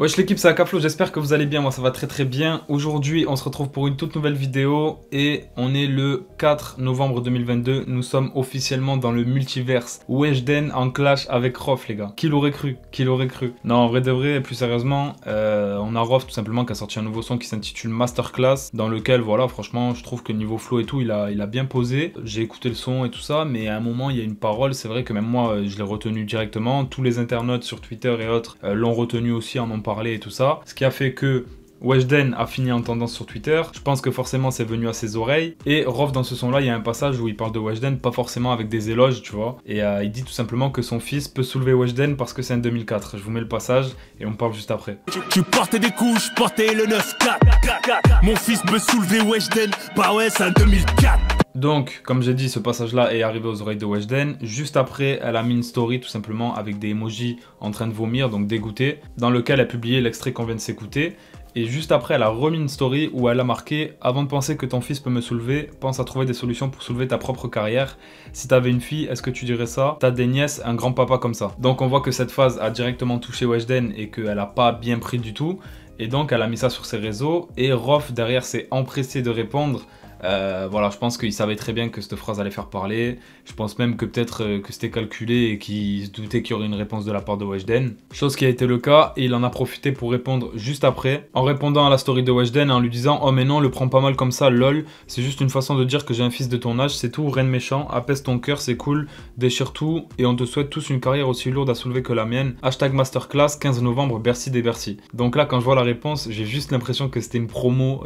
Wesh l'équipe, c'est Akaflo, j'espère que vous allez bien, moi ça va très bien. Aujourd'hui on se retrouve pour une toute nouvelle vidéo et on est le 4 novembre 2022. Nous sommes officiellement dans le multiverse Weshden en clash avec Rof les gars. Qui l'aurait cru? Qui l'aurait cru? Non, en vrai de vrai, plus sérieusement, on a Rof tout simplement qui a sorti un nouveau son qui s'intitule Masterclass, dans lequel voilà, franchement je trouve que niveau flow et tout il a bien posé. J'ai écouté le son et tout ça, mais à un moment il y a une parole, c'est vrai que même moi je l'ai retenu directement. Tous les internautes sur Twitter et autres l'ont retenu aussi, en ont parlé et tout ça, ce qui a fait que Weshden a fini en tendance sur Twitter. Je pense que forcément c'est venu à ses oreilles. Et Rof dans ce son là, il y a un passage où il parle de Weshden, pas forcément avec des éloges, tu vois. Et il dit tout simplement que son fils peut soulever Weshden parce que c'est un 2004. Je vous mets le passage et on parle juste après. Tu portais des couches, je portais le 9-4. Mon fils peut soulever Weshden, bah ouais c'est un 2004. Donc, comme j'ai dit, ce passage-là est arrivé aux oreilles de Weshden. Juste après, elle a mis une story tout simplement avec des emojis en train de vomir, donc dégoûté, dans lequel elle a publié l'extrait qu'on vient de s'écouter. Et juste après, elle a remis une story où elle a marqué « Avant de penser que ton fils peut me soulever, pense à trouver des solutions pour soulever ta propre carrière. Si t'avais une fille, est-ce que tu dirais ça? T'as des nièces, un grand-papa comme ça. » Donc on voit que cette phase a directement touché Weshden et qu'elle a pas bien pris du tout. Et donc elle a mis ça sur ses réseaux et Rof derrière s'est empressé de répondre. Voilà, je pense qu'il savait très bien que cette phrase allait faire parler. Je pense même que peut-être que c'était calculé et qu'il se doutait qu'il y aurait une réponse de la part de Weshden. Chose qui a été le cas et il en a profité pour répondre juste après. En répondant à la story de Weshden en lui disant « Oh mais non, le prends pas mal comme ça, lol. C'est juste une façon de dire que j'ai un fils de ton âge, c'est tout, rien de méchant. Apaise ton cœur, c'est cool. Déchire tout et on te souhaite tous une carrière aussi lourde à soulever que la mienne. Hashtag Masterclass, 15 novembre, Bercy des Bercy. » Donc là, quand je vois la réponse, j'ai juste l'impression que c'était une promo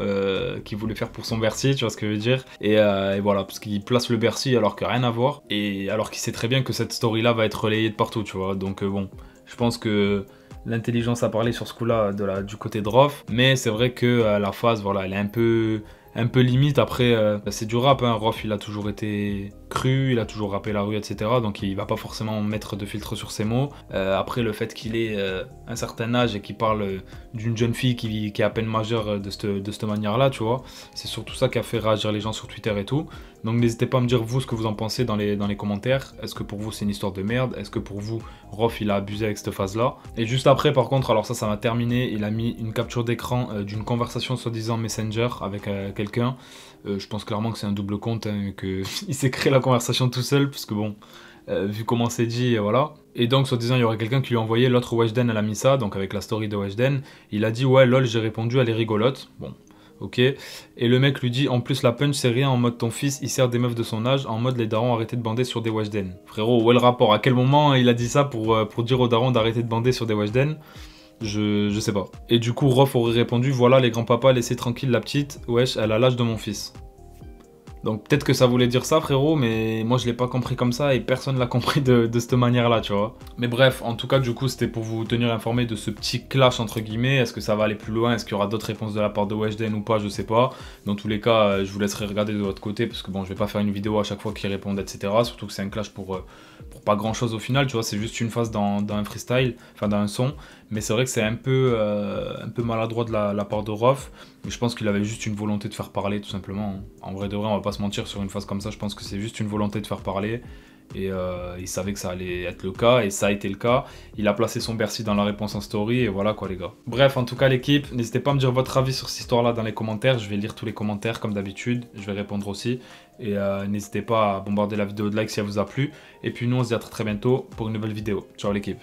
qu'il voulait faire pour son Bercy, tu vois ce que je veux dire. Et voilà, parce qu'il place le Bercy alors que rien à voir. Et alors qu'il sait très bien que cette story-là va être relayée de partout, tu vois. Donc bon, je pense que l'intelligence a parlé sur ce coup-là du côté de Rof. Mais c'est vrai que la phase, voilà, elle est un peu limite. Après, c'est du rap, hein. Rof, il a toujours été cru, il a toujours rappé la rue, etc. Donc il va pas forcément mettre de filtre sur ses mots. Après, le fait qu'il ait un certain âge et qu'il parle d'une jeune fille qui est à peine majeure de cette manière-là, tu vois, c'est surtout ça qui a fait réagir les gens sur Twitter et tout. Donc n'hésitez pas à me dire vous ce que vous en pensez dans les commentaires. Est-ce que pour vous c'est une histoire de merde? Est-ce que pour vous, Rof il a abusé avec cette phase-là? Et juste après, par contre, alors ça m'a terminé, il a mis une capture d'écran d'une conversation soi-disant Messenger avec quelqu'un. Je pense clairement que c'est un double compte, hein, qu'il s'est créé la conversation tout seul, parce que bon, vu comment c'est dit, voilà. Et donc, soi-disant, il y aurait quelqu'un qui lui a envoyé, l'autre Weshden, elle a mis ça, donc avec la story de Weshden. Il a dit, ouais, lol, j'ai répondu, elle est rigolote. Bon, ok. Et le mec lui dit, en plus, la punch, c'est rien, en mode ton fils, il sert des meufs de son âge, en mode les darons arrêtez de bander sur des Weshden. Frérot, où est le rapport? À quel moment il a dit ça pour dire aux darons d'arrêter de bander sur des Weshden? Je sais pas. Et du coup, Rof aurait répondu, voilà les grands-papas, laissez tranquille la petite, wesh, elle a l'âge de mon fils. Donc peut-être que ça voulait dire ça, frérot, mais moi je l'ai pas compris comme ça et personne l'a compris de cette manière-là, tu vois. Mais bref, en tout cas, du coup, c'était pour vous tenir informé de ce petit clash, entre guillemets. Est-ce que ça va aller plus loin? Est-ce qu'il y aura d'autres réponses de la part de Weshden ou pas? Je sais pas. Dans tous les cas, je vous laisserai regarder de votre côté parce que bon, je vais pas faire une vidéo à chaque fois qu'ils répondent, etc. Surtout que c'est un clash pour pas grand-chose au final, tu vois. C'est juste une phase dans un freestyle, enfin dans un son. Mais c'est vrai que c'est un peu maladroit de la part de Rof. Mais je pense qu'il avait juste une volonté de faire parler, tout simplement. En vrai de vrai, on va pas se mentir, sur une phase comme ça, je pense que c'est juste une volonté de faire parler. Et il savait que ça allait être le cas, et ça a été le cas. Il a placé son Bercy dans la réponse en story, et voilà quoi les gars. Bref, en tout cas l'équipe, n'hésitez pas à me dire votre avis sur cette histoire-là dans les commentaires. Je vais lire tous les commentaires comme d'habitude, je vais répondre aussi. Et n'hésitez pas à bombarder la vidéo de like si elle vous a plu. Et puis nous on se dit à très bientôt pour une nouvelle vidéo. Ciao l'équipe.